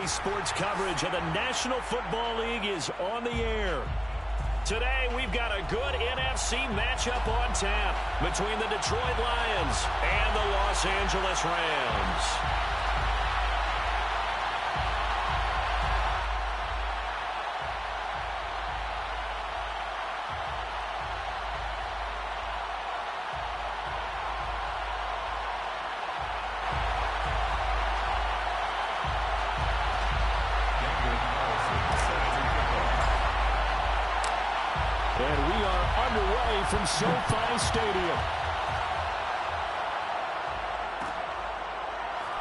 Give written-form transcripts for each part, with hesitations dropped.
CBS Sports coverage of the National Football League is on the air. Today, we've got a good NFC matchup on tap between the Detroit Lions and the Los Angeles Rams. And we are underway from SoFi Stadium.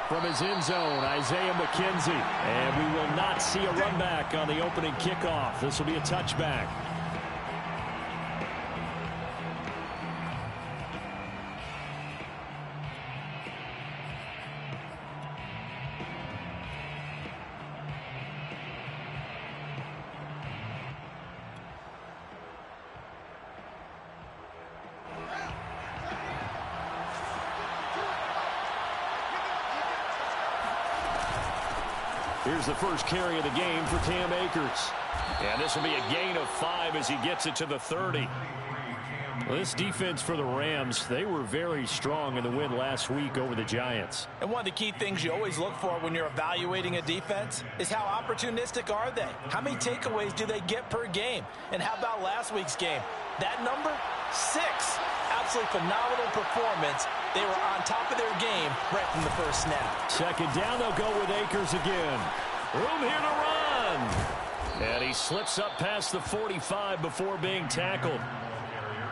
From his end zone, Isaiah McKenzie. And we will not see a run back on the opening kickoff. This will be a touchback. Here's the first carry of the game for Cam Akers. And this will be a gain of 5 as he gets it to the 30. Well, this defense for the Rams, they were very strong in the win last week over the Giants. And one of the key things you always look for when you're evaluating a defense is how opportunistic are they? How many takeaways do they get per game? And how about last week's game? That number, 6. Absolutely phenomenal performance. They were on top of their game right from the first snap. Second down, they'll go with Akers again. Room here to run. And he slips up past the 45 before being tackled.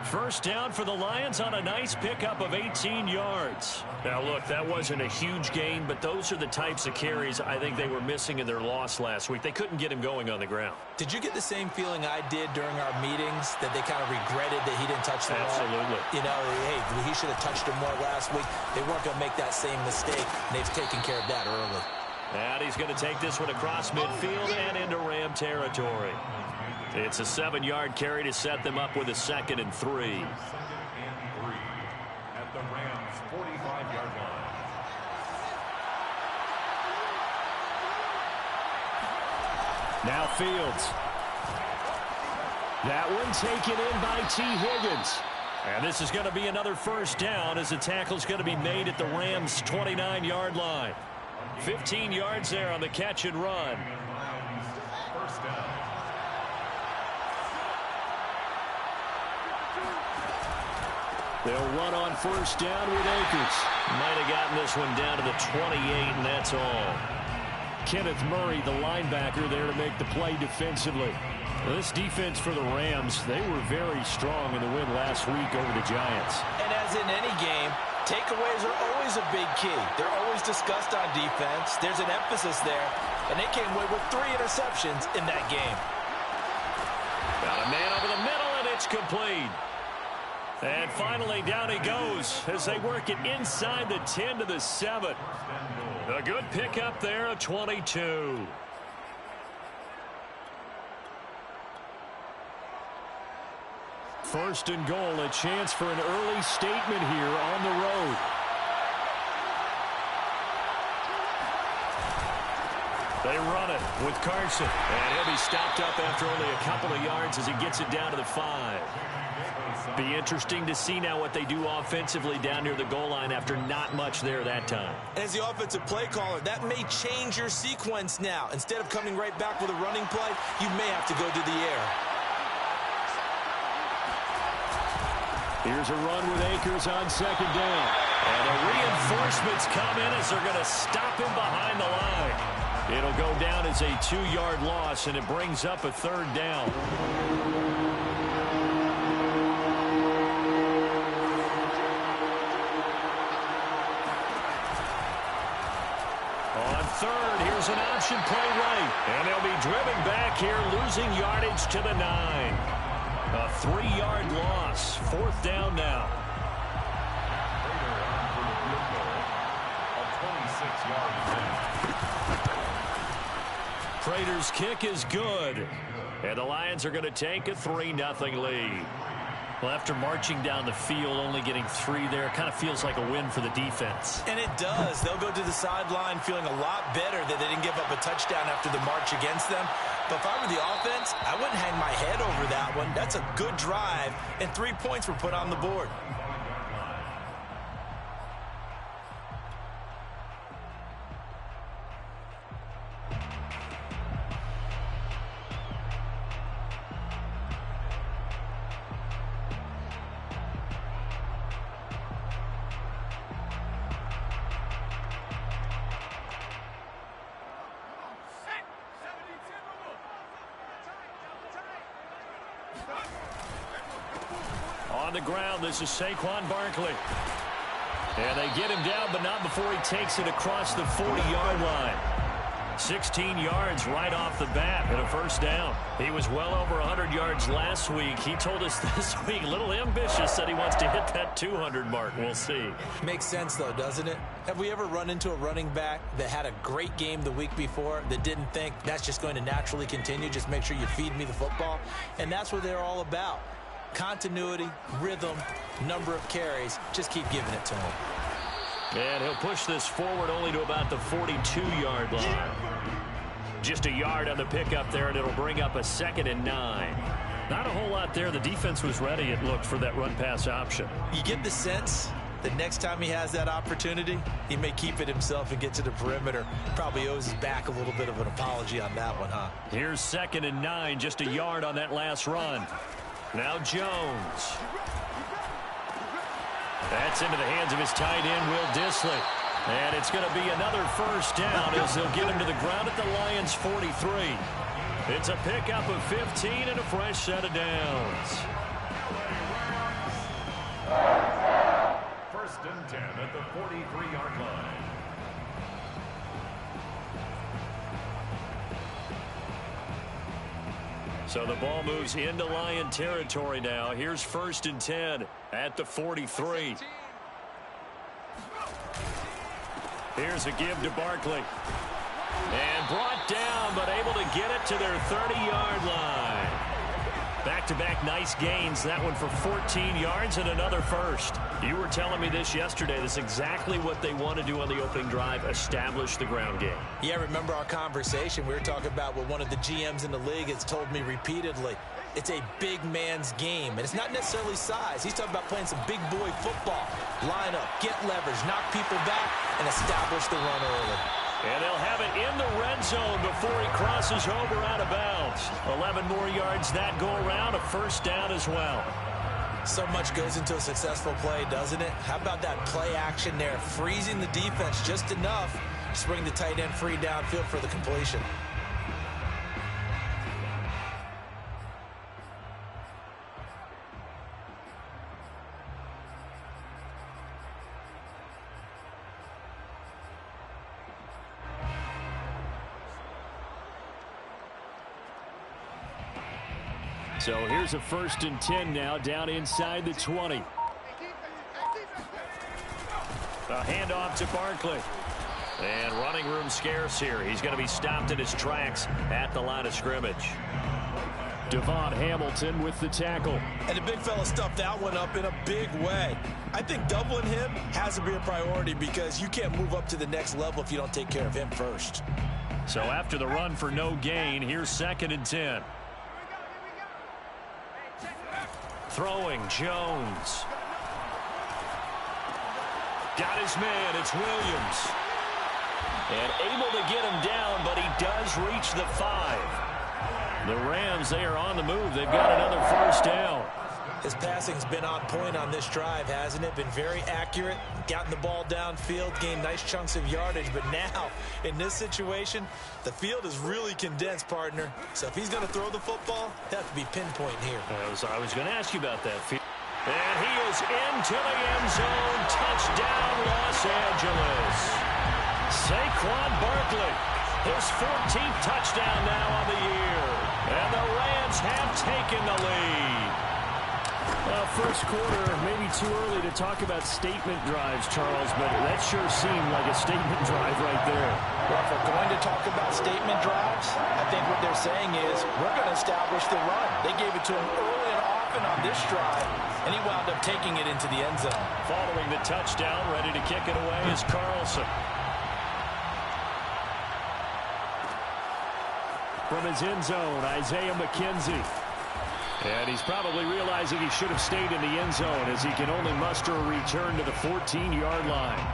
First down for the Lions on a nice pickup of 18 yards. Now, look, that wasn't a huge gain, but those are the types of carries I think they were missing in their loss last week. They couldn't get him going on the ground. Did you get the same feeling I did during our meetings, that they kind of regretted that he didn't touch the ball? Absolutely. You know, hey, he should have touched him more last week. They weren't going to make that same mistake, and they've taken care of that early. And he's going to take this one across midfield and into Ram territory. It's a 7-yard carry to set them up with a 2nd and 3. At the Rams' 45-yard line. Now Fields. That one taken in by T. Higgins. And this is going to be another first down as the tackle's going to be made at the Rams' 29-yard line. 15 yards there on the catch and run. First down. They'll run on first down with Akers. Might have gotten this one down to the 28, and that's all. Kenneth Murray, the linebacker, there to make the play defensively. This defense for the Rams, they were very strong in the win last week over the Giants. And as in any game, takeaways are always a big key. They're always discussed on defense. There's an emphasis there, and they came away with 3 interceptions in that game. Got a man over the middle, and it's complete. And finally, down he goes as they work it inside the 10 to the 7. A good pickup there of 22. First and goal, a chance for an early statement here on the road. They run it with Carson. And he'll be stopped up after only a couple of yards as he gets it down to the 5. Be interesting to see now what they do offensively down near the goal line after not much there that time. As the offensive play caller, that may change your sequence now. Instead of coming right back with a running play, you may have to go to the air. Here's a run with Akers on second down. And the reinforcements come in as they're going to stop him behind the line. It'll go down as a 2-yard loss, and it brings up a 3rd down. On 3rd, here's an option play right. And they'll be driven back here, losing yardage to the 9. A 3-yard loss. 4th down now. Prater's kick is good. And the Lions are going to take a 3-0 lead. Well, after marching down the field, only getting 3 there, kind of feels like a win for the defense. And it does. They'll go to the sideline feeling a lot better that they didn't give up a touchdown after the march against them. But if I were the offense, I wouldn't hang my head over that one. That's a good drive, and 3 points were put on the board. On the ground, this is Saquon Barkley. And they get him down, but not before he takes it across the 40-yard line. 16 yards right off the bat and a first down. He was well over 100 yards last week. He told us this week, a little ambitious, that he wants to hit that 200 mark. We'll see. Makes sense, though, doesn't it? Have we ever run into a running back that had a great game the week before that didn't think that's just going to naturally continue? Just make sure you feed me the football. And that's what they're all about. Continuity, rhythm, number of carries. Just keep giving it to him. And he'll push this forward only to about the 42-yard line. Just a yard on the pickup there, and it'll bring up a 2nd and 9. Not a whole lot there. The defense was ready, it looked, for that run-pass option. You get the sense that next time he has that opportunity, he may keep it himself and get to the perimeter. Probably owes his back a little bit of an apology on that one, huh? Here's 2nd and 9, just a yard on that last run. Now Jones. That's into the hands of his tight end, Will Dissly. And it's going to be another first down as they'll get him to the ground at the Lions' 43. It's a pickup of 15 and a fresh set of downs. 1st and 10 at the 43-yard line. So the ball moves into Lion territory now. Here's 1st and 10 at the 43. Here's a give to Barkley. And brought down, but able to get it to their 30-yard line. Back-to-back nice gains. That one for 14 yards and another first. You were telling me this yesterday. This is exactly what they want to do on the opening drive, establish the ground game. Yeah, remember our conversation? We were talking about what one of the GMs in the league has told me repeatedly. It's a big man's game, and it's not necessarily size. He's talking about playing some big boy football. Line up, get leverage, knock people back, and establish the run early. And they'll have it in the red zone before he crosses over out of bounds. 11 more yards that go around, a first down as well. So much goes into a successful play, doesn't it? How about that play action there, freezing the defense just enough to bring the tight end free downfield for the completion. So here's a 1st and 10 now, down inside the 20. A handoff to Barkley. And running room scarce here. He's going to be stopped in his tracks at the line of scrimmage. Devon Hamilton with the tackle. And the big fella stuffed that one up in a big way. I think doubling him has to be a priority because you can't move up to the next level if you don't take care of him first. So after the run for no gain, here's 2nd and 10. Throwing, Jones. Got his man, it's Williams. And able to get him down, but he does reach the 5. The Rams, they are on the move. They've got another first down. His passing's been on point on this drive, hasn't it? Been very accurate, gotten the ball downfield, gained nice chunks of yardage. But now, in this situation, the field is really condensed, partner. So if he's going to throw the football, that would be pinpoint here. I was going to ask you about that. And he is into the end zone. Touchdown, Los Angeles. Saquon Barkley, his 14th touchdown now on the year. And the Rams have taken the lead. First quarter, maybe too early to talk about statement drives, Charles, but that sure seemed like a statement drive right there. Well, if we're going to talk about statement drives, I think what they're saying is we're going to establish the run. They gave it to him early and often. driven on this drive, and he wound up taking it into the end zone. Following the touchdown, ready to kick it away is Carlson. From his end zone, Isaiah McKenzie. And he's probably realizing he should have stayed in the end zone as he can only muster a return to the 14-yard line.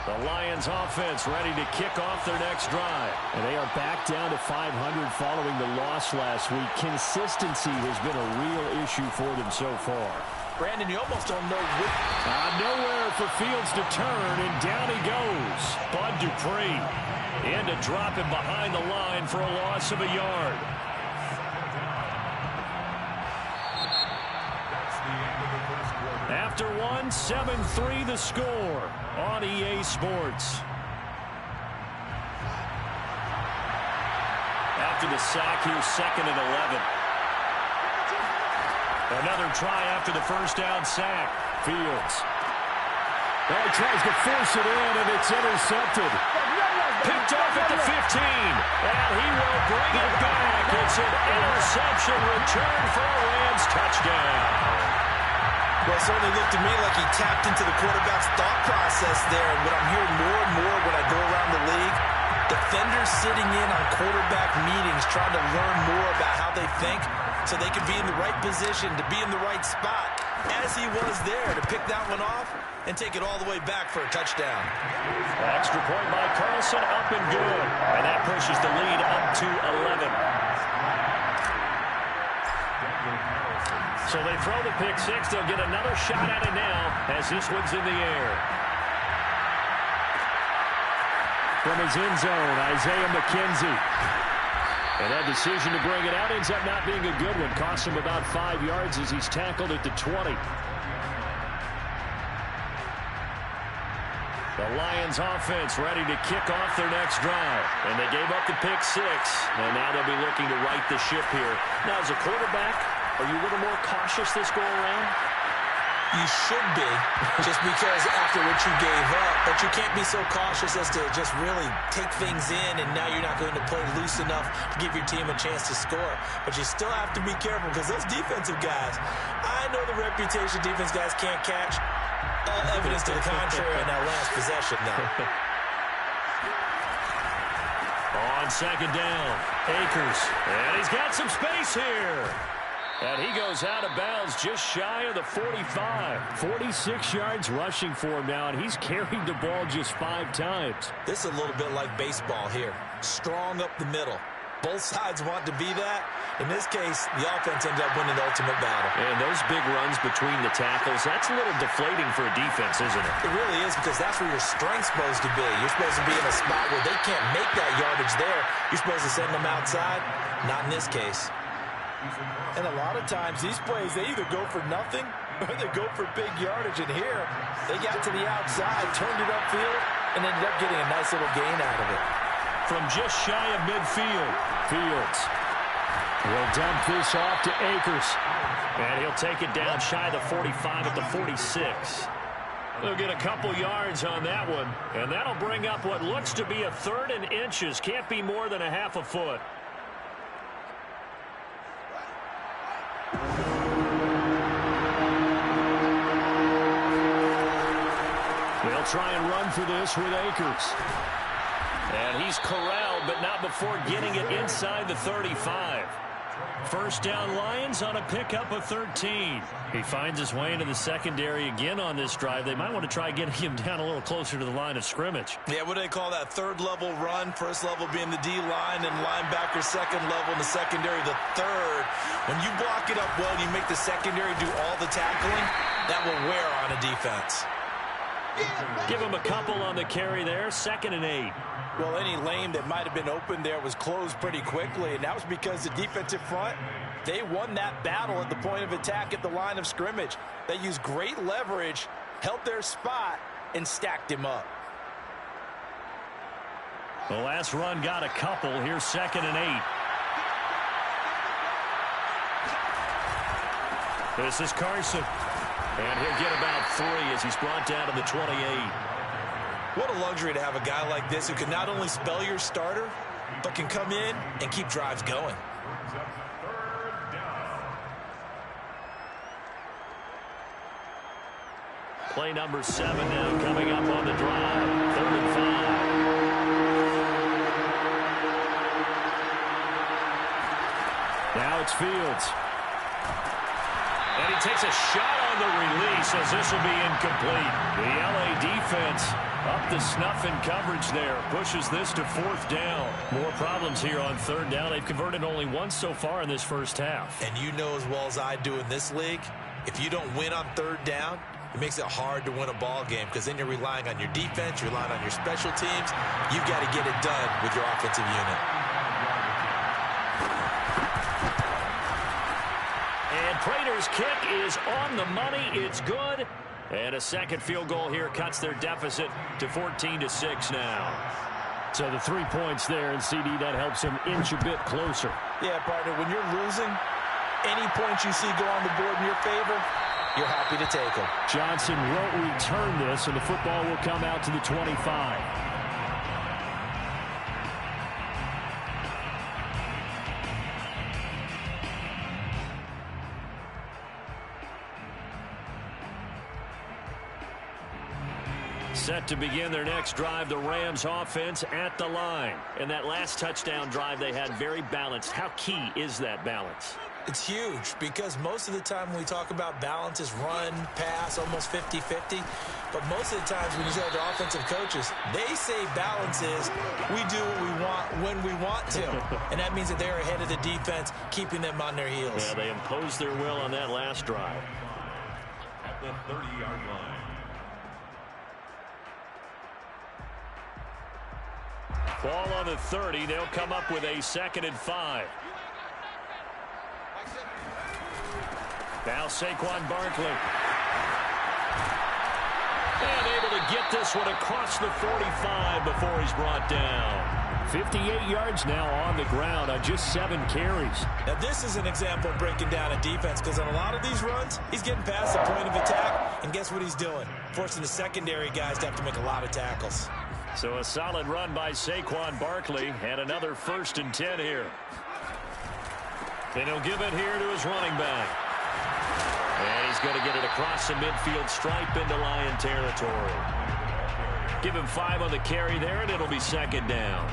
The Lions offense ready to kick off their next drive. And they are back down to 500 following the loss last week. Consistency has been a real issue for them so far. Brandon, you almost don't know what... Nowhere for Fields to turn, and down he goes. Bud Dupree in to drop him behind the line for a loss of a yard. After one, 7-3 the score on EA Sports. After the sack, here's 2nd and 11. Another try after the first down sack. Fields. He tries to force it in, and it's intercepted. Picked off at the 15, and he will bring it back. It's an interception return for a Rams touchdown. Well, it certainly looked to me like he tapped into the quarterback's thought process there. And what I'm hearing more and more when I go around the league, defenders sitting in on quarterback meetings trying to learn more about how they think so they can be in the right position, to be in the right spot, as he was there to pick that one off and take it all the way back for a touchdown. Extra point by Carlson, up and good. And that pushes the lead up to 11. So they throw the pick six. They'll get another shot at it now as this one's in the air. From his end zone, Isaiah McKenzie. And that decision to bring it out ends up not being a good one. Costs him about 5 yards as he's tackled at the 20. The Lions offense ready to kick off their next drive. And they gave up the pick six. And now they'll be looking to right the ship here. Now, as a quarterback, are you a little more cautious this go around? You should be, just because after what you gave up. But you can't be so cautious as to just really take things in, and now you're not going to play loose enough to give your team a chance to score. But you still have to be careful, because those defensive guys, I know the reputation defense guys can't catch. All evidence to the contrary in that last possession, though. On second down, Akers. And he's got some space here. And he goes out of bounds just shy of the 45. 46 yards rushing for him now, and he's carried the ball just 5 times. This is a little bit like baseball here. Strong up the middle. Both sides want to be that. In this case, the offense ended up winning the ultimate battle. And those big runs between the tackles, that's a little deflating for a defense, isn't it? It really is, because that's where your strength's supposed to be. You're supposed to be in a spot where they can't make that yardage there. You're supposed to send them outside. Not in this case. And a lot of times, these plays, they either go for nothing or they go for big yardage. And here, they got to the outside, turned it upfield, and ended up getting a nice little gain out of it. From just shy of midfield, Fields will dump this off to Akers. And he'll take it down shy of the 45 at the 46. They'll get a couple yards on that one. And that'll bring up what looks to be a 3rd and inches. Can't be more than a half a foot. They'll try and run for this with Akers. And he's corralled, but not before getting it inside the 35. First down Lions on a pickup of 13. He finds his way into the secondary again on this drive. They might want to try getting him down a little closer to the line of scrimmage. Yeah, what do they call that? 3rd level run. 1st level being the D-line, and linebacker 2nd level, and the secondary the 3rd. When you block it up well and you make the secondary do all the tackling, that will wear on a defense. Give him a couple on the carry there. 2nd and 8. Well, any lane that might have been open there was closed pretty quickly, and that was because the defensive front, they won that battle at the point of attack at the line of scrimmage. They used great leverage, held their spot, and stacked him up. The last run got a couple. Here's 2nd and 8. This is Carson. And he'll get about 3 as he's brought down to the 28. What a luxury to have a guy like this who can not only spell your starter, but can come in and keep drives going. Play number 7 now coming up on the drive. 3rd and 5. Now it's Fields. And he takes a shot on the release as this will be incomplete. The LA defense up the snuff in coverage there. Pushes this to 4th down. More problems here on 3rd down. They've converted only once so far in this first half. And you know as well as I do in this league, if you don't win on 3rd down, it makes it hard to win a ball game because then you're relying on your defense, you're relying on your special teams. You've got to get it done with your offensive unit. And Prater's kick is on the money. It's good. And a second field goal here cuts their deficit to 14-6 now. So the 3 points there, and CD, that helps him inch a bit closer. Yeah, partner, when you're losing, any points you see go on the board in your favor, you're happy to take them. Johnson won't return this, and the football will come out to the 25. Set to begin their next drive, the Rams offense at the line. And that last touchdown drive they had very balanced. How key is that balance? It's huge because most of the time when we talk about balance is run, pass, almost 50-50. But most of the times when you say the offensive coaches, they say balance is we do what we want when we want to. And that means that they're ahead of the defense, keeping them on their heels. Yeah, they imposed their will on that last drive. At the 30-yard line. Ball on the 30. They'll come up with a 2nd and 5. Now Saquon Barkley. And able to get this one across the 45 before he's brought down. 58 yards now on the ground on just 7 carries. Now this is an example of breaking down a defense because on a lot of these runs, he's getting past the point of attack, and guess what he's doing? Forcing the secondary guys to have to make a lot of tackles. So a solid run by Saquon Barkley and another 1st and 10 here. And he'll give it here to his running back. And he's going to get it across the midfield stripe into Lion territory. Give him 5 on the carry there, and it'll be 2nd down.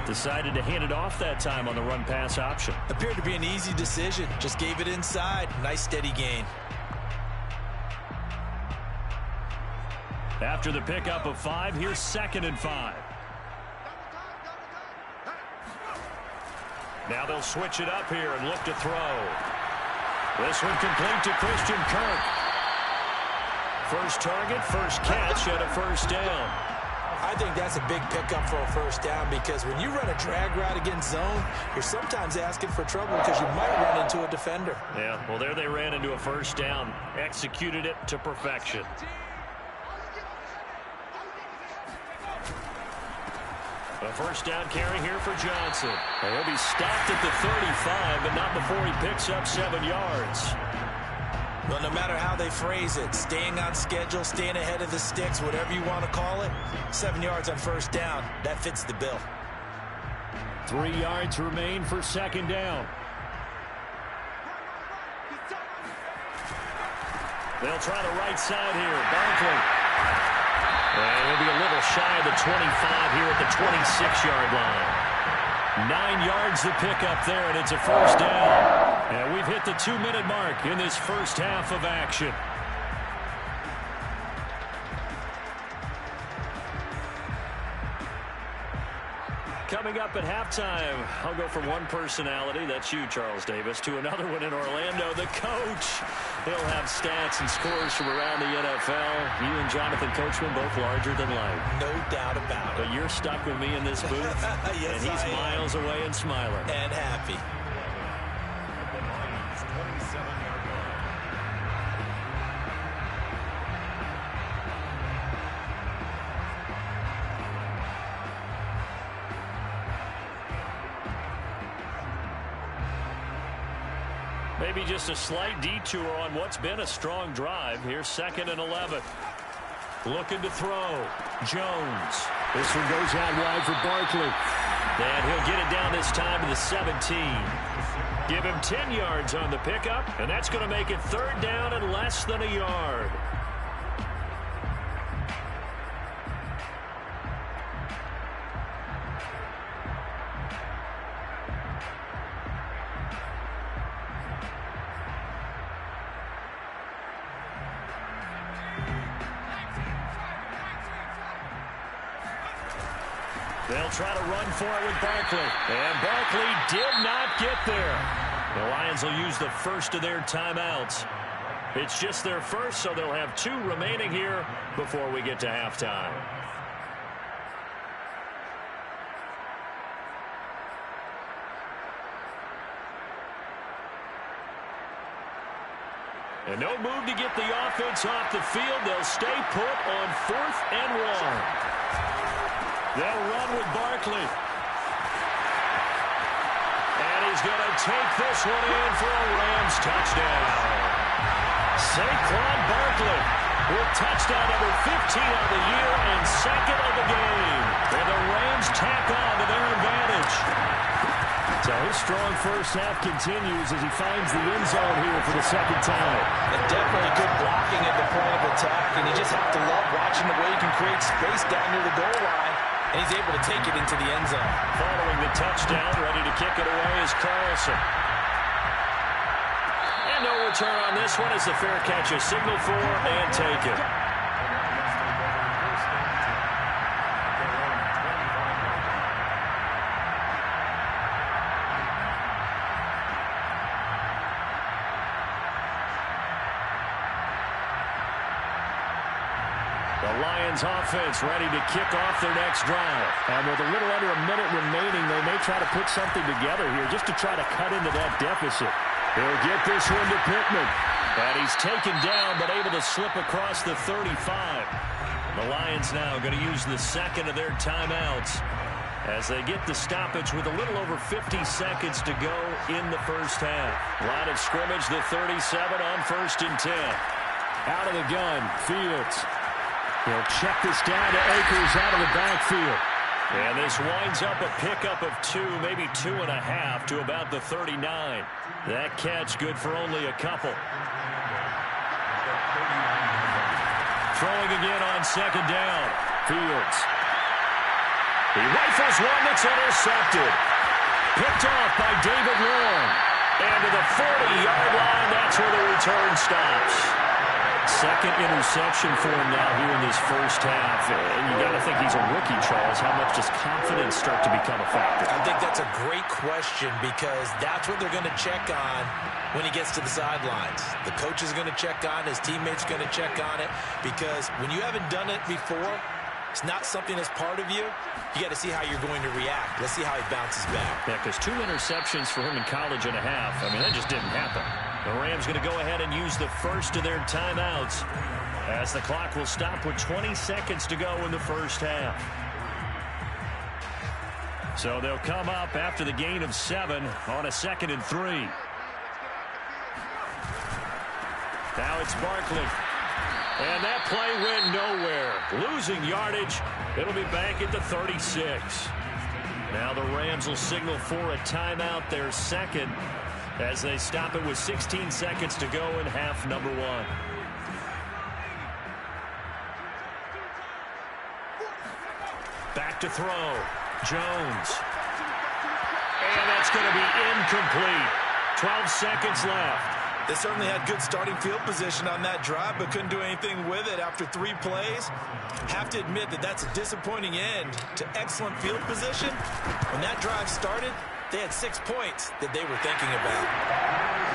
Decided to hand it off that time on the run-pass option. Appeared to be an easy decision. Just gave it inside. Nice steady gain. After the pickup of 5, here's 2nd and 5. Now they'll switch it up here and look to throw. This one complete to Christian Kirk. First target, first catch, and a 1st down. I think that's a big pickup for a 1st down because when you run a drag route against zone, you're sometimes asking for trouble because you might run into a defender. Yeah, well, there they ran into a 1st down. Executed it to perfection. A 1st down carry here for Johnson. And he'll be stopped at the 35, but not before he picks up 7 yards. Well, no matter how they phrase it, staying on schedule, staying ahead of the sticks, whatever you want to call it, 7 yards on 1st down, that fits the bill. 3 yards remain for 2nd down. They'll try the right side here. Barkley. And he'll be a little shy of the 25 here at the 26-yard line. 9 yards to pick up there, and it's a 1st down. And we've hit the 2-minute mark in this first half of action. Coming up at halftime, I'll go from one personality, that's you, Charles Davis, to another one in Orlando, the coach. He'll have stats and scores from around the NFL. You and Jonathan Coachman both larger than life. No doubt about it. But you're stuck with me in this booth, yes, and he's miles away and smiling. And happy. maybe just a slight detour on what's been a strong drive. Here's 2nd and 11. Looking to throw. Jones. This one goes out wide for Barkley. And he'll get it down this time to the 17. Give him 10 yards on the pickup, and that's going to make it 3rd down and less than a yard. They'll try to run for it with Barkley. And Barkley did not get there. The Lions will use the first of their timeouts. It's just their first, so they'll have 2 remaining here before we get to halftime. And no move to get the offense off the field. They'll stay put on 4th and 1. They'll run with Barkley. And he's going to take this one in for a Rams touchdown. Saquon Barkley with touchdown number 15 of the year and 2nd of the game. And the Rams tack on to their advantage. So his strong first half continues as he finds the end zone here for the 2nd time. And definitely good blocking at the point of attack, and you just have to love watching the way he can create space down near the goal line. And he's able to take it into the end zone. Following the touchdown, ready to kick it away is Carlson. And no return on this one as the fair catch is signaled for and taken. The Lions offense ready to kick off their next drive. And with a little under a minute remaining, they may try to put something together here just to try to cut into that deficit. He'll get this one to Pittman. And he's taken down but able to slip across the 35. The Lions now going to use the 2nd of their timeouts as they get the stoppage with a little over 50 seconds to go in the first half. Line of scrimmage, the 37 on 1st and 10. Out of the gun, Fields. He'll check this down to Akers out of the backfield. And this winds up a pickup of 2, maybe 2.5 to about the 39. That catch good for only a couple. Throwing again on 2nd down. Fields. He rifles one that's intercepted. Picked off by David Long. And to the 40-yard line, that's where the return stops. 2nd interception for him now here in this first half. And you got to think he's a rookie, Charles. How much does confidence start to become a factor? I think that's a great question because that's what they're going to check on when he gets to the sidelines. The coach is going to check on, his teammates going to check on it because when you haven't done it before, it's not something that's part of you. You got to see how you're going to react. Let's see how he bounces back. Yeah, because 2 interceptions for him in college and a half. I mean, that just didn't happen. The Rams going to go ahead and use the first of their timeouts as the clock will stop with 20 seconds to go in the first half. So they'll come up after the gain of 7 on a 2nd and 3. Now it's Barkley. And that play went nowhere. Losing yardage. It'll be back at the 36. Now the Rams will signal for a timeout, their 2nd, as they stop it with 16 seconds to go in half number 1. Back to throw. Jones. And that's going to be incomplete. 12 seconds left. They certainly had good starting field position on that drive, but couldn't do anything with it after 3 plays. Have to admit that that's a disappointing end to excellent field position. When that drive started, they had 6 points that they were thinking about.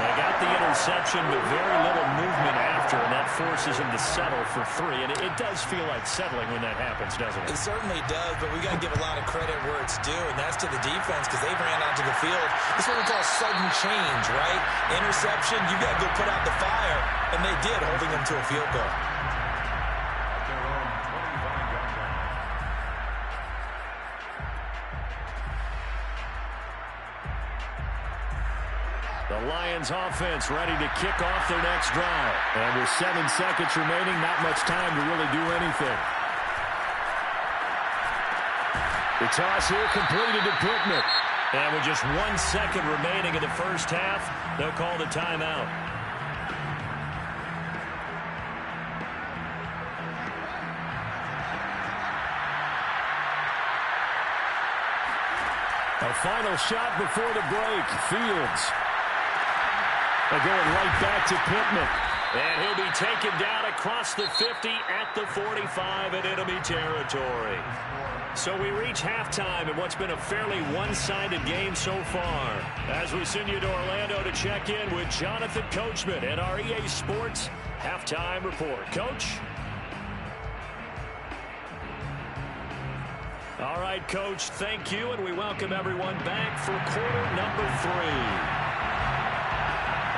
They got the interception, but very little movement after, and that forces him to settle for 3. And it does feel like settling when that happens, doesn't it? It certainly does, but we got to give a lot of credit where it's due, and that's to the defense because they ran onto the field. This is what we call sudden change, right? Interception, you got to go put out the fire, and they did, holding them to a field goal. The The Lions offense ready to kick off their next drive. And with 7 seconds remaining, not much time to really do anything. The toss here completed to Pittman. And with just 1 second remaining in the first half, they'll call the timeout. A final shot before the break. Fields. They're going right back to Pittman. And he'll be taken down across the 50 at the 45 in enemy territory. So we reach halftime in what's been a fairly one-sided game so far. As we send you to Orlando to check in with Jonathan Coachman at our EA Sports Halftime Report. Coach? All right, Coach, thank you, and we welcome everyone back for quarter number 3.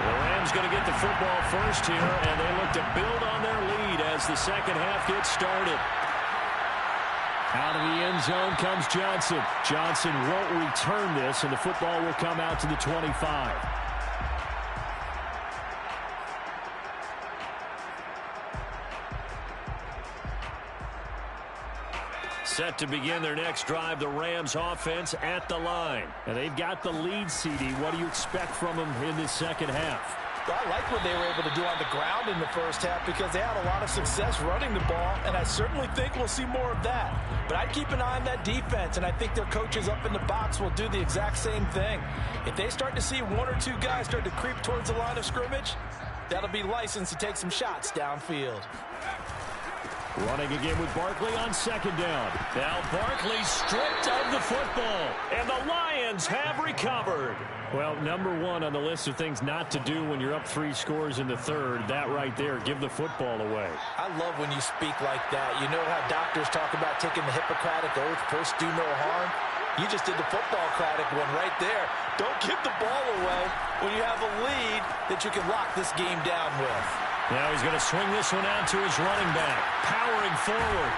The Rams going to get the football first here, and they look to build on their lead as the second half gets started. Out of the end zone comes Johnson. Johnson won't return this, and the football will come out to the 25. Set to begin their next drive, the Rams offense at the line. And they've got the lead, CD. What do you expect from them in this second half? I like what they were able to do on the ground in the first half because they had a lot of success running the ball, and I certainly think we'll see more of that. But I'd keep an eye on that defense, and I think their coaches up in the box will do the exact same thing. If they start to see 1 or 2 guys start to creep towards the line of scrimmage, that'll be licensed to take some shots downfield. Running again with Barkley on second down. Now Barkley stripped of the football, and the Lions have recovered. Well, number 1 on the list of things not to do when you're up 3 scores in the third, that right there, give the football away. I love when you speak like that. You know how doctors talk about taking the Hippocratic Oath, first do no harm? You just did the football-cratic one right there. Don't give the ball away when you have a lead that you can lock this game down with. Now he's going to swing this one out to his running back. Powering forward.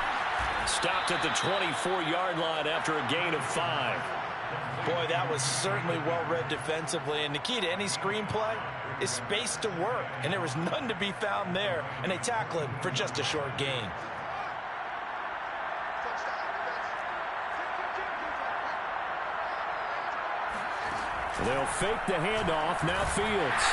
Stopped at the 24-yard line after a gain of 5. Boy, that was certainly well-read defensively. And the key to any screenplay is space to work. And there was none to be found there. And they tackle him for just a short gain. They'll fake the handoff. Now Fields.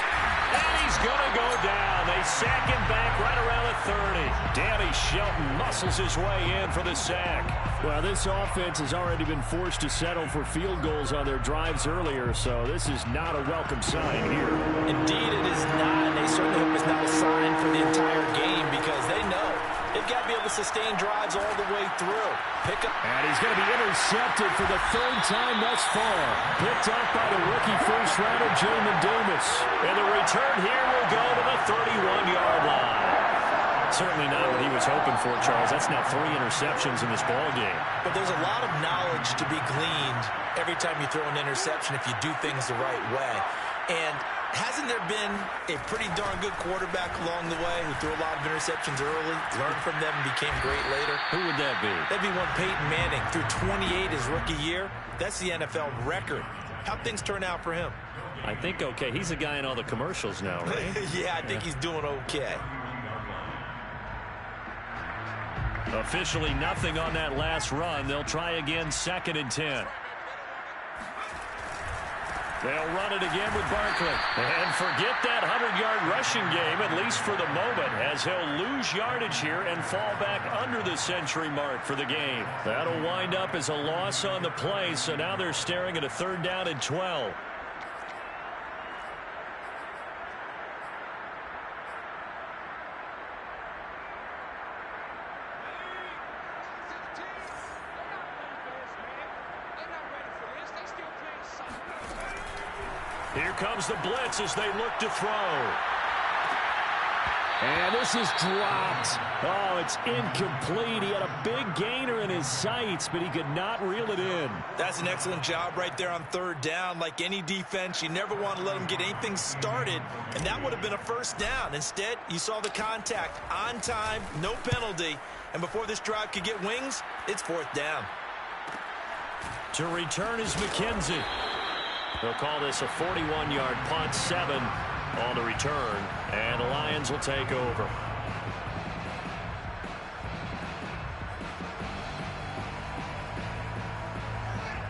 And he's going to go down. They sack him back right around the 30. Danny Shelton muscles his way in for the sack. Well, this offense has already been forced to settle for field goals on their drives earlier, so this is not a welcome sign here. Indeed, it is not. And they certainly hope it's not a sign for the entire game because they know they've got to be able to sustain drives all the way through. Pick up. And he's going to be intercepted for the 3rd time thus far. Picked up by the rookie first-rounder, Jamin Davis. And the return here will go to the 31-yard line. Certainly not what he was hoping for, Charles. That's now 3 interceptions in this ball game. But there's a lot of knowledge to be gleaned every time you throw an interception if you do things the right way. And hasn't there been a pretty darn good quarterback along the way who threw a lot of interceptions early, learned from them, and became great later? Who would that be? That'd be one Peyton Manning. Threw 28 his rookie year. That's the NFL record. How'd things turn out for him? I think okay. He's the guy in all the commercials now, right? Yeah, I think he's doing okay. Officially nothing on that last run. They'll try again, 2nd and 10. They'll run it again with Barkley. And forget that 100-yard rushing game, at least for the moment, as he'll lose yardage here and fall back under the century mark for the game. That'll wind up as a loss on the play, so now they're staring at a 3rd down and 12. Here comes the blitz as they look to throw. And this is dropped. Oh, it's incomplete. He had a big gainer in his sights, but he could not reel it in. That's an excellent job right there on 3rd down. Like any defense, you never want to let them get anything started, and that would have been a 1st down. Instead, you saw the contact on time, no penalty, and before this drive could get wings, it's 4th down. To return is McKenzie. They'll call this a 41-yard punt, 7 on the return, and the Lions will take over.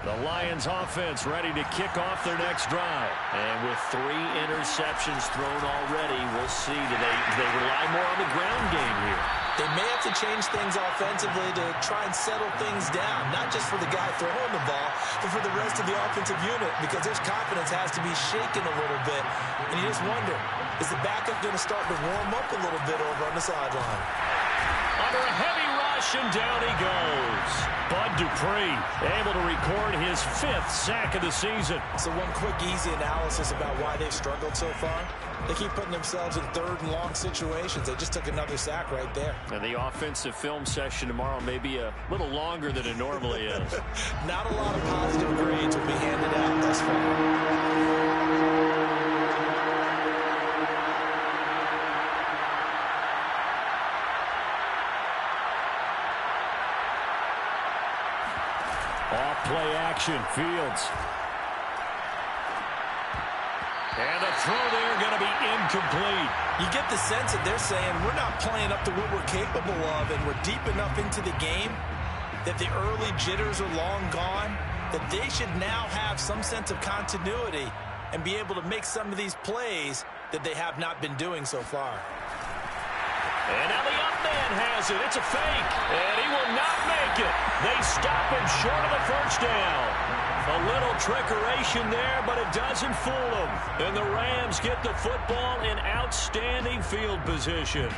The Lions offense ready to kick off their next drive. And with 3 interceptions thrown already, we'll see. Do they rely more on the ground game here? They may have to change things offensively to try and settle things down, not just for the guy throwing the ball, but for the rest of the offensive unit, because their confidence has to be shaken a little bit. And you just wonder, is the backup going to start to warm up a little bit over on the sideline? Under a heavy rush, and down he goes. Bud Dupree able to record his 5th sack of the season. So one quick, easy analysis about why they've struggled so far. They keep putting themselves in 3rd and long situations. They just took another sack right there. And the offensive film session tomorrow may be a little longer than it normally is. Not a lot of positive grades will be handed out thus far. Play action, Fields. And the throw there going to be incomplete. You get the sense that they're saying we're not playing up to what we're capable of, and we're deep enough into the game that the early jitters are long gone, that they should now have some sense of continuity and be able to make some of these plays that they have not been doing so far. And now the up man has it. It's a fake. And he will not make it. They stop him short of the first down. A little trickeration there, but it doesn't fool them. And the Rams get the football in outstanding field position.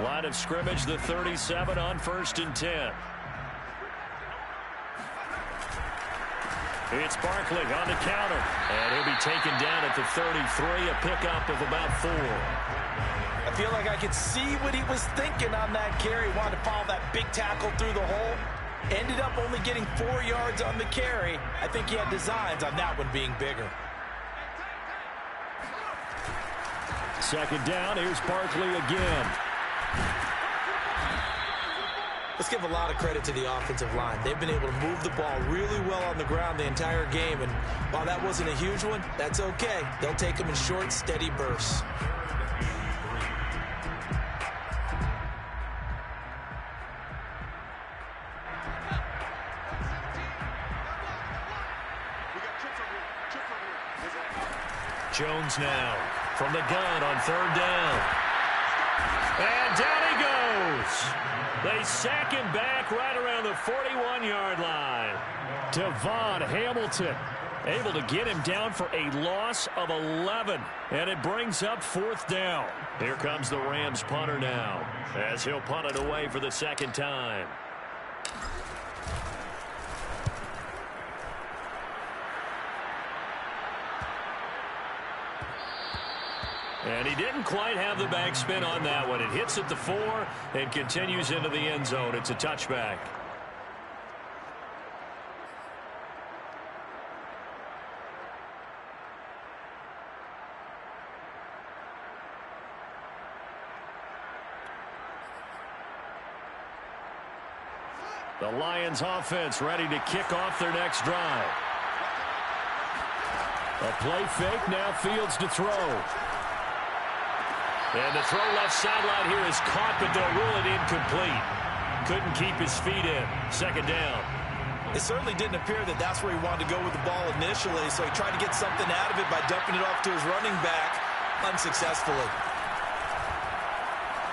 Line of scrimmage, the 37 on 1st and 10. It's Barkley on the counter. And he'll be taken down at the 33, a pickup of about 4. I feel like I could see what he was thinking on that carry. Wanted to follow that big tackle through the hole. Ended up only getting 4 yards on the carry. I think he had designs on that one being bigger. 2nd down, here's Barkley again. Let's give a lot of credit to the offensive line. They've been able to move the ball really well on the ground the entire game, and while that wasn't a huge one, that's okay. They'll take them in short, steady bursts. Jones now from the gun on 3rd down. And down he goes. They sack him back right around the 41-yard line. Devon Hamilton able to get him down for a loss of 11. And it brings up 4th down. Here comes the Rams punter now as he'll punt it away for the 2nd time. And he didn't quite have the backspin on that one. It hits at the 4 and continues into the end zone. It's a touchback. The Lions offense ready to kick off their next drive. A play fake, now Fields to throw. And the throw left sideline here is caught, but they'll rule it incomplete. Couldn't keep his feet in. 2nd down. It certainly didn't appear that that's where he wanted to go with the ball initially, so he tried to get something out of it by dumping it off to his running back unsuccessfully.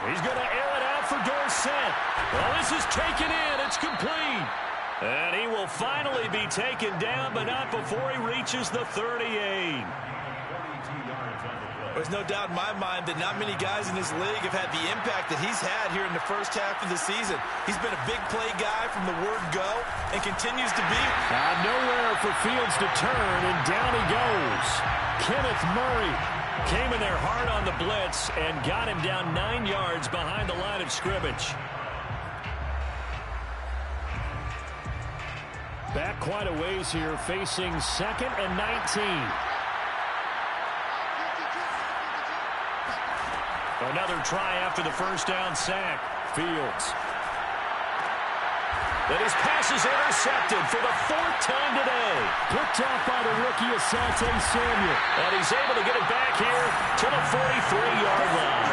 He's going to air it out for Dorsett. Well, this is taken in. It's complete. And he will finally be taken down, but not before he reaches the 38. There's no doubt in my mind that not many guys in this league have had the impact that he's had here in the first half of the season. He's been a big play guy from the word go and continues to be. Nowhere for Fields to turn, and down he goes. Kenneth Murray came in there hard on the blitz and got him down 9 yards behind the line of scrimmage. Back quite a ways here, facing 2nd and 19. Another try after the first down sack. Fields. And his pass is intercepted for the 4th time today. Picked off by the rookie Asante Samuel. And he's able to get it back here to the 43-yard line.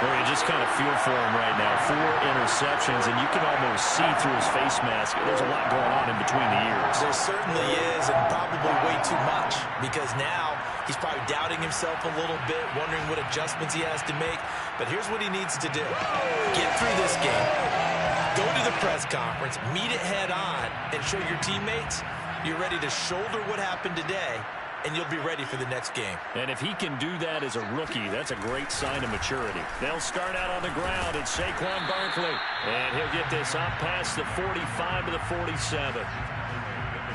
Well, you just kind of feel for him right now. 4 interceptions, and you can almost see through his face mask. There's a lot going on in between the ears. There certainly is, and probably way too much, because now he's probably doubting himself a little bit, wondering what adjustments he has to make. But here's what he needs to do. Get through this game. Go to the press conference, meet it head on, and show your teammates you're ready to shoulder what happened today, and you'll be ready for the next game. And if he can do that as a rookie, that's a great sign of maturity. They'll start out on the ground. It's Saquon Barkley. And he'll get this up past the 45 to the 47.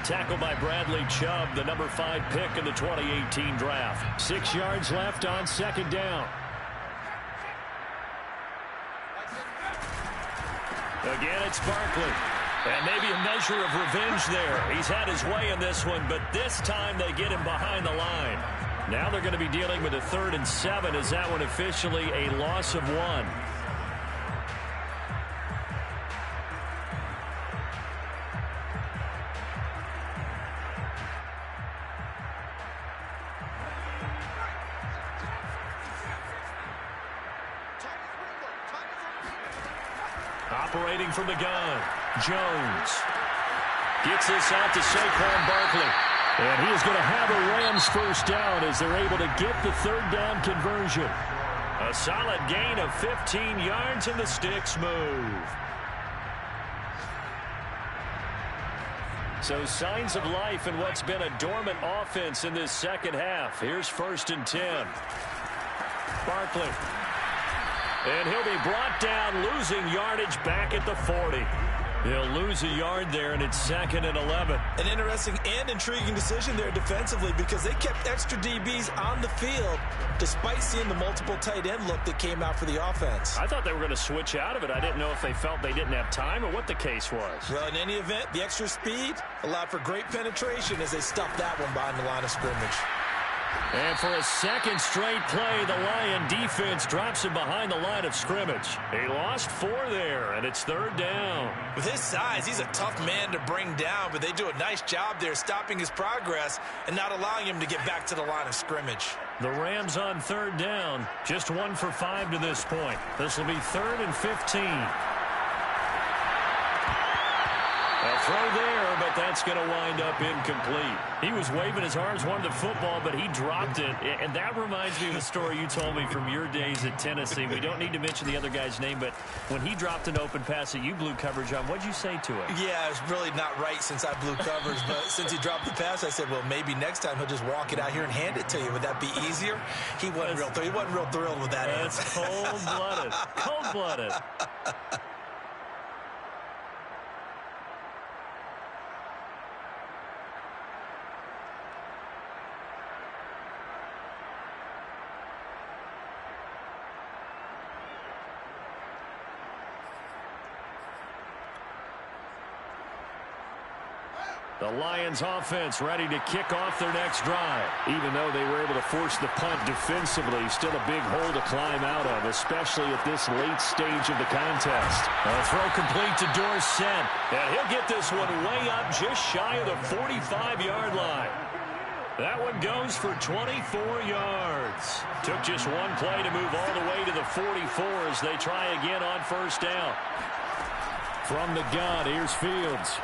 Tackled by Bradley Chubb, the number 5 pick in the 2018 draft. 6 yards left on 2nd down. Again, it's Barkley. And maybe a measure of revenge there. He's had his way in this one, but this time they get him behind the line. Now they're going to be dealing with a 3rd and 7. Is that one officially a loss of 1? Operating from the gun, Jones gets this out to Saquon Barkley. And he is going to have a Rams first down as they're able to get the 3rd down conversion. A solid gain of 15 yards and the sticks move. So signs of life in what's been a dormant offense in this second half. Here's 1st and 10. Barkley. And he'll be brought down, losing yardage back at the 40. He'll lose a yard there, and it's 2nd and 11. An interesting and intriguing decision there defensively, because they kept extra DBs on the field despite seeing the multiple tight end look that came out for the offense. I thought they were going to switch out of it. I didn't know if they felt they didn't have time or what the case was. Well, in any event, the extra speed allowed for great penetration as they stuffed that one behind the line of scrimmage. And for a 2nd straight play, the Lion defense drops him behind the line of scrimmage. He lost 4 there, and it's 3rd down. With his size, he's a tough man to bring down, but they do a nice job there stopping his progress and not allowing him to get back to the line of scrimmage. The Rams on 3rd down, just 1 for 5 to this point. This will be 3rd and 15. A throw there, but that's going to wind up incomplete. He was waving his arms, wanted the football, but he dropped it. And that reminds me of the story you told me from your days at Tennessee. We don't need to mention the other guy's name, but when he dropped an open pass that you blew coverage on, what'd you say to him? Yeah, it's really not right since I blew coverage, but since he dropped the pass, I said, well, maybe next time he'll just walk it out here and hand it to you. Would that be easier? He wasn't real thrilled with that. That's cold-blooded. Cold-blooded. The Lions offense ready to kick off their next drive. Even though they were able to force the punt defensively, still a big hole to climb out of, especially at this late stage of the contest. A throw complete to Dorsett. And he'll get this one way up just shy of the 45-yard line. That one goes for 24 yards. Took just one play to move all the way to the 44 as they try again on 1st down. From the gun, here's Fields.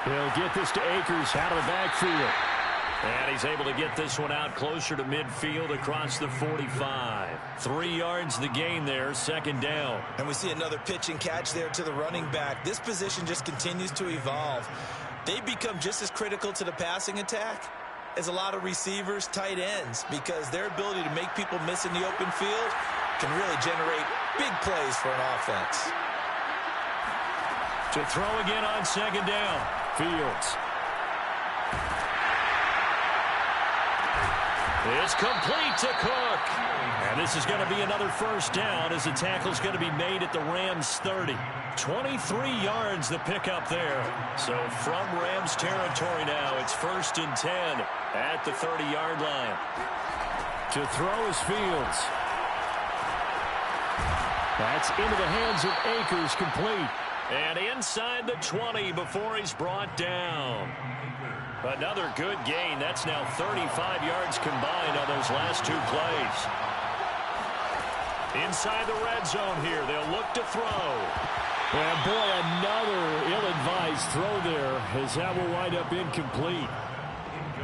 He'll get this to Akers out of the backfield. And he's able to get this one out closer to midfield across the 45. 3 yards the gain there, 2nd down. And we see another pitch and catch there to the running back. This position just continues to evolve. They become just as critical to the passing attack as a lot of receivers, tight ends, because their ability to make people miss in the open field can really generate big plays for an offense. To throw again on 2nd down. Fields. It's complete to Cook. And this is going to be another 1st down as the tackle's going to be made at the Rams 30. 23 yards the pickup there. So from Rams territory now, it's 1st and 10 at the 30-yard line. To throw is Fields. That's into the hands of Akers, complete. And inside the 20 before he's brought down. Another good gain. That's now 35 yards combined on those last 2 plays. Inside the red zone here. They'll look to throw. And boy, another ill-advised throw there, as that will wind up incomplete.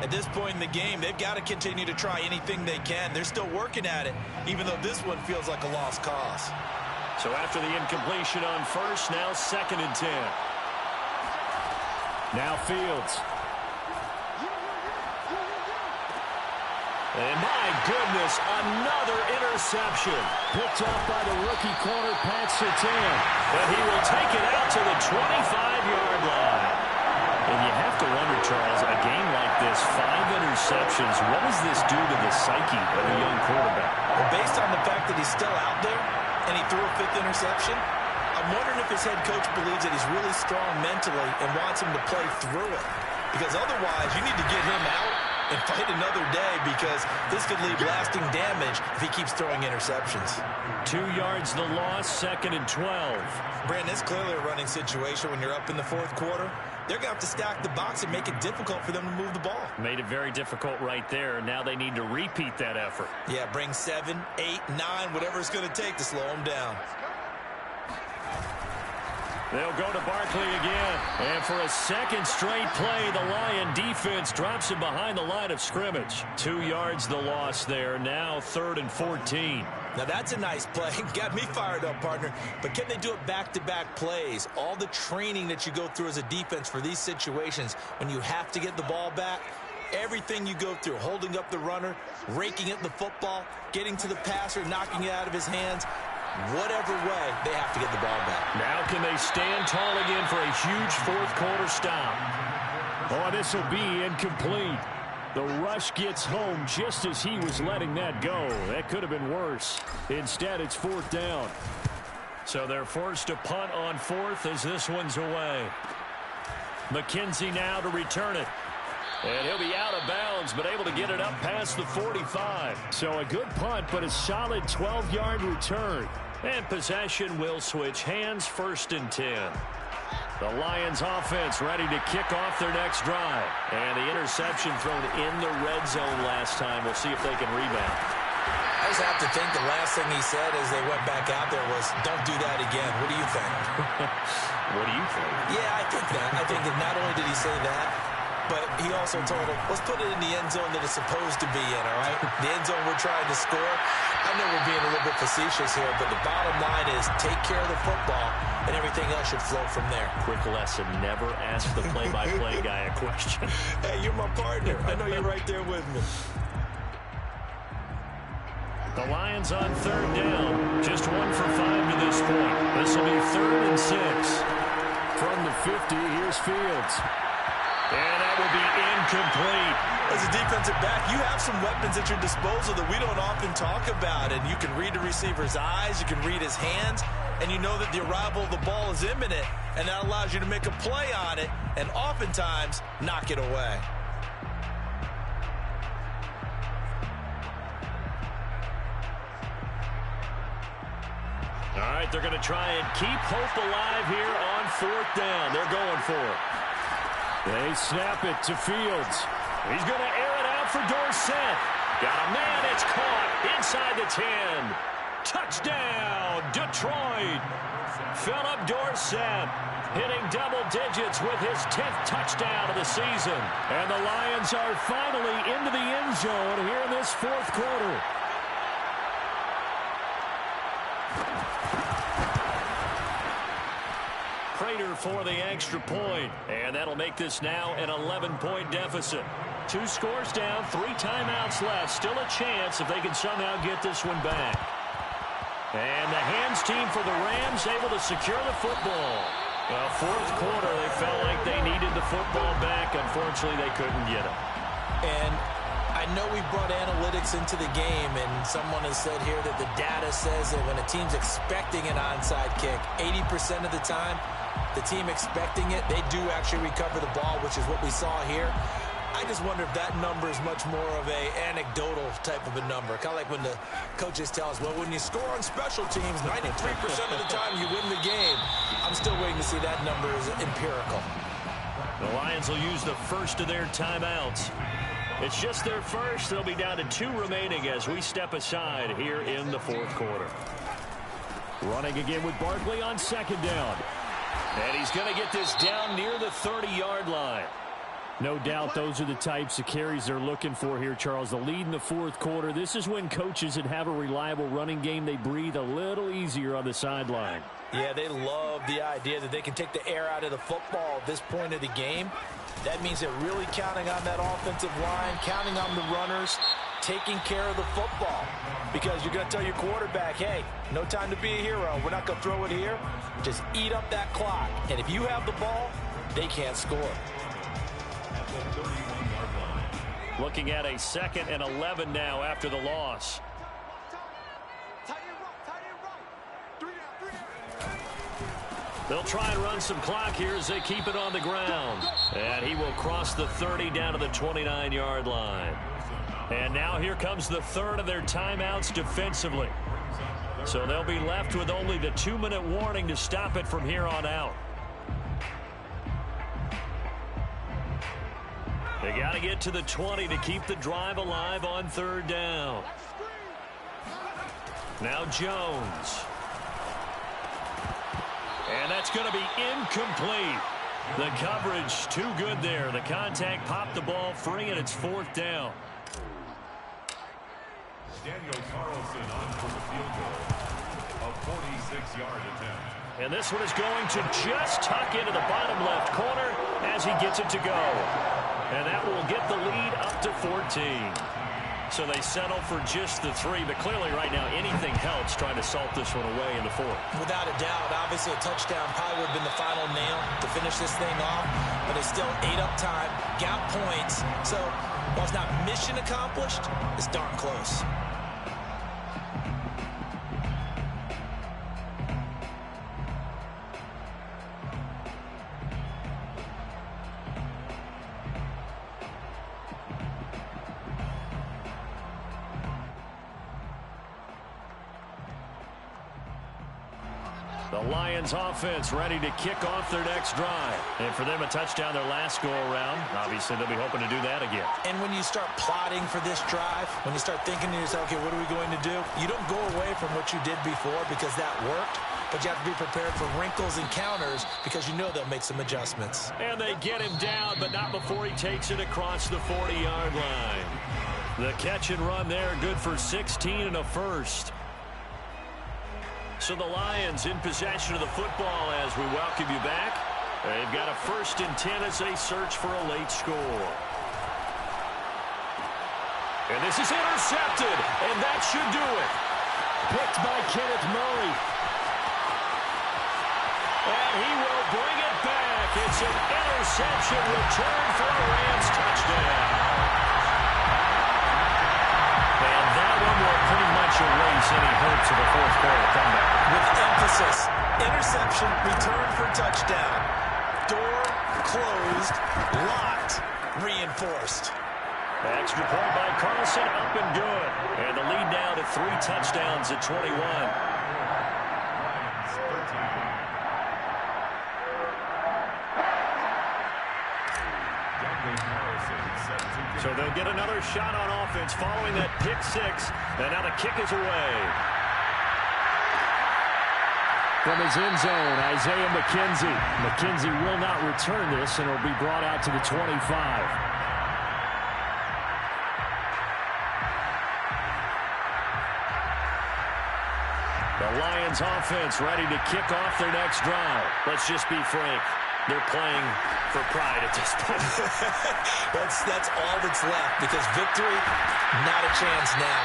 At this point in the game, they've got to continue to try anything they can. They're still working at it, even though this one feels like a lost cause. So after the incompletion on first, now 2nd and 10. Now Fields. And my goodness, another interception. Picked off by the rookie corner, Pat Surtain. And he will take it out to the 25-yard line. And you have to wonder, Charles, a game like this, 5 interceptions, what does this do to the psyche of a young quarterback? Well, based on the fact that he's still out there and he threw a 5th interception, I'm wondering if his head coach believes that he's really strong mentally and wants him to play through it. Because otherwise, you need to get him out and fight another day, because this could leave lasting damage if he keeps throwing interceptions. 2 yards the loss, 2nd and 12. Brandon, it's clearly a running situation when you're up in the 4th quarter. They're going to have to stack the box and make it difficult for them to move the ball. Made it very difficult right there. Now they need to repeat that effort. Yeah, bring 7, 8, 9, whatever it's going to take to slow them down. They'll go to Barkley again. And for a 2nd straight play, the Lion defense drops him behind the line of scrimmage. 2 yards the loss there. Now 3rd and 14. Now that's a nice play. Got me fired up, partner. But can they do it back-to-back plays? All the training that you go through as a defense for these situations, when you have to get the ball back, everything you go through, holding up the runner, raking at the football, getting to the passer, knocking it out of his hands, whatever way, they have to get the ball back. Now can they stand tall again for a huge 4th quarter stop? Oh, this will be incomplete. The rush gets home just as he was letting that go. That could have been worse. Instead, it's 4th down. So they're forced to punt on 4th as this one's away. McKenzie now to return it. And he'll be out of bounds, but able to get it up past the 45. So a good punt, but a solid 12-yard return. And possession will switch hands, 1st and 10. The Lions offense ready to kick off their next drive. And the interception thrown in the red zone last time. We'll see if they can rebound. I just have to think the last thing he said as they went back out there was, don't do that again. What do you think? What do you think? Yeah, I think that. I think that not only did he say that, but he also told him, let's put it in the end zone that it's supposed to be in, all right? The end zone we're trying to score. I know we're being a little bit facetious here, but the bottom line is take care of the football, and everything else should flow from there. Quick lesson, never ask the play-by-play guy a question. Hey, you're my partner. I know you're right there with me. The Lions on 3rd down. Just 1 for 5 to this point. This will be 3rd and 6. From the 50, here's Fields. And that will be incomplete. As a defensive back, you have some weapons at your disposal that we don't often talk about. And you can read the receiver's eyes, you can read his hands, and you know that the arrival of the ball is imminent. And that allows you to make a play on it and oftentimes knock it away. All right, they're going to try and keep hope alive here on 4th down. They're going for it. They snap it to Fields. He's going to air it out for Dorsett. Got a man, it's caught inside the 10. Touchdown, Detroit. Philip Dorsett hitting double digits with his 10th touchdown of the season. And the Lions are finally into the end zone here in this 4th quarter. Prater for the extra point, and that'll make this now an 11-point deficit. 2 scores down, 3 timeouts left. Still a chance if they can somehow get this one back. And the hands team for the Rams able to secure the football. Well, 4th quarter, they felt like they needed the football back. Unfortunately, they couldn't get it. And I know we brought analytics into the game, and someone has said here that the data says that when a team's expecting an onside kick, 80% of the time, the team expecting it, they do actually recover the ball, which is what we saw here. I just wonder if that number is much more of a anecdotal type of a number. Kind of like when the coaches tell us, well, when you score on special teams, 93% of the time you win the game. I'm still waiting to see that number is empirical. The Lions will use the first of their timeouts. It's just their first. They'll be down to 2 remaining as we step aside here in the fourth quarter. Running again with Barkley on second down. And he's going to get this down near the 30-yard line. No doubt those are the types of carries they're looking for here, Charles. The lead in the fourth quarter. This is when coaches that have a reliable running game, they breathe a little easier on the sideline. Yeah, they love the idea that they can take the air out of the football at this point of the game. That means they're really counting on that offensive line, counting on the runners, taking care of the football. Because you're going to tell your quarterback, hey, no time to be a hero. We're not going to throw it here. Just eat up that clock. And if you have the ball, they can't score. Looking at a 2nd and 11 now after the loss. They'll try and run some clock here as they keep it on the ground. And he will cross the 30 down to the 29-yard line. And now here comes the third of their timeouts defensively. So they'll be left with only the 2-minute warning to stop it from here on out. They got to get to the 20 to keep the drive alive on 3rd down. Now Jones. And that's going to be incomplete. The coverage too good there. The contact popped the ball free, and it's 4th down. Daniel Carlson on for the field goal. A 46-yard attempt. And this one is going to just tuck into the bottom left corner as he gets it to go. And that will get the lead up to 14. So they settle for just the 3, but clearly right now anything helps trying to salt this one away in the 4th. Without a doubt, obviously a touchdown probably would have been the final nail to finish this thing off, but it's still 8 up time, got points. So while it's not mission accomplished, it's darn close. The Lions offense ready to kick off their next drive. And for them, a touchdown their last go-around. Obviously, they'll be hoping to do that again. And when you start plotting for this drive, when you start thinking to yourself, okay, what are we going to do? You don't go away from what you did before because that worked, but you have to be prepared for wrinkles and counters because you know they'll make some adjustments. And they get him down, but not before he takes it across the 40-yard line. The catch and run there, good for 16 and a first. So the Lions in possession of the football as we welcome you back. They've got a 1st and 10 as they search for a late score. And this is intercepted, and that should do it. Picked by Kenneth Murray. And he will bring it back. It's an interception return for a Rams touchdown. And that one will pretty much erase any hopes of a fourth quarter comeback. With emphasis, interception, return for touchdown. Door closed, locked, reinforced. Extra point by Carlson, up and good. And the lead now to 3 touchdowns at 21. So they'll get another shot on offense following that pick 6. And now the kick is away. From his end zone, Isaiah McKenzie. McKenzie will not return this, and it'll be brought out to the 25. The Lions offense ready to kick off their next drive. Let's just be frank. They're playing for pride at this point. That's all that's left because victory, not a chance now.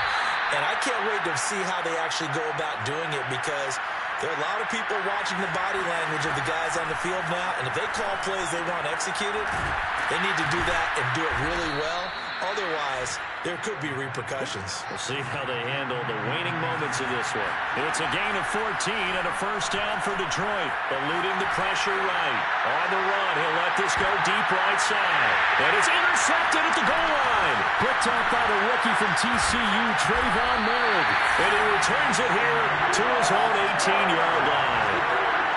And I can't wait to see how they actually go about doing it because there are a lot of people watching the body language of the guys on the field now. And if they call plays they want executed, they need to do that and do it really well. Otherwise, there could be repercussions. We'll see how they handle the waning moments of this one. It's a gain of 14 and a first down for Detroit. Eluding the pressure right. On the run, he'll let this go deep right side. And it's intercepted at the goal line. Picked up by the rookie from TCU, Trayvon Merritt. And he returns it here to his own 18-yard line.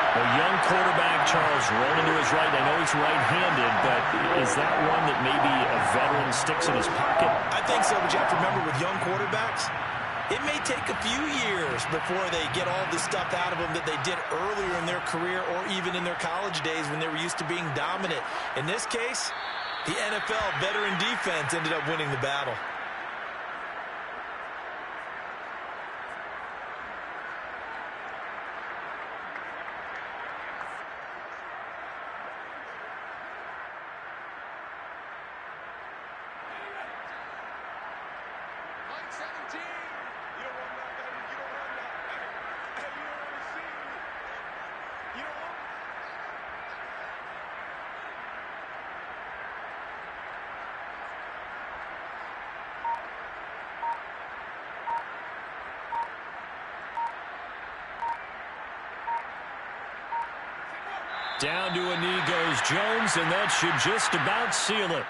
A young quarterback, Charles, rolling to his right. I know he's right-handed, but is that one that maybe a veteran sticks in his pocket? I think so, but you have to remember with young quarterbacks, it may take a few years before they get all the stuff out of them that they did earlier in their career or even in their college days when they were used to being dominant. In this case, the NFL veteran defense ended up winning the battle. Down to a knee goes Jones, and that should just about seal it.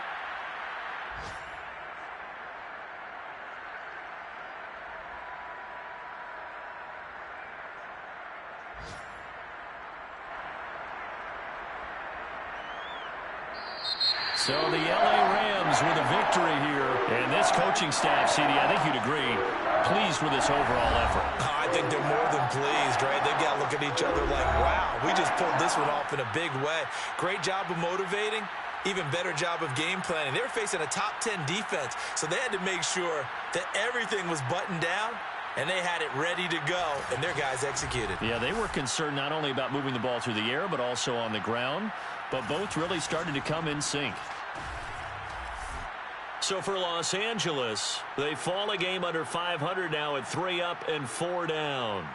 So the LA Rams with a victory here. And this coaching staff, CD, I think you'd agree, pleased with this overall effort. I think they're more than pleased, right? They've got to look at each other like, wow, we just pulled this one off in a big way. Great job of motivating. Even better job of game planning. They were facing a top 10 defense, so they had to make sure that everything was buttoned down, and they had it ready to go, and their guys executed. Yeah, they were concerned not only about moving the ball through the air, but also on the ground. But both really started to come in sync. So for Los Angeles, they fall a game under 500 now at 3 up and 4 down.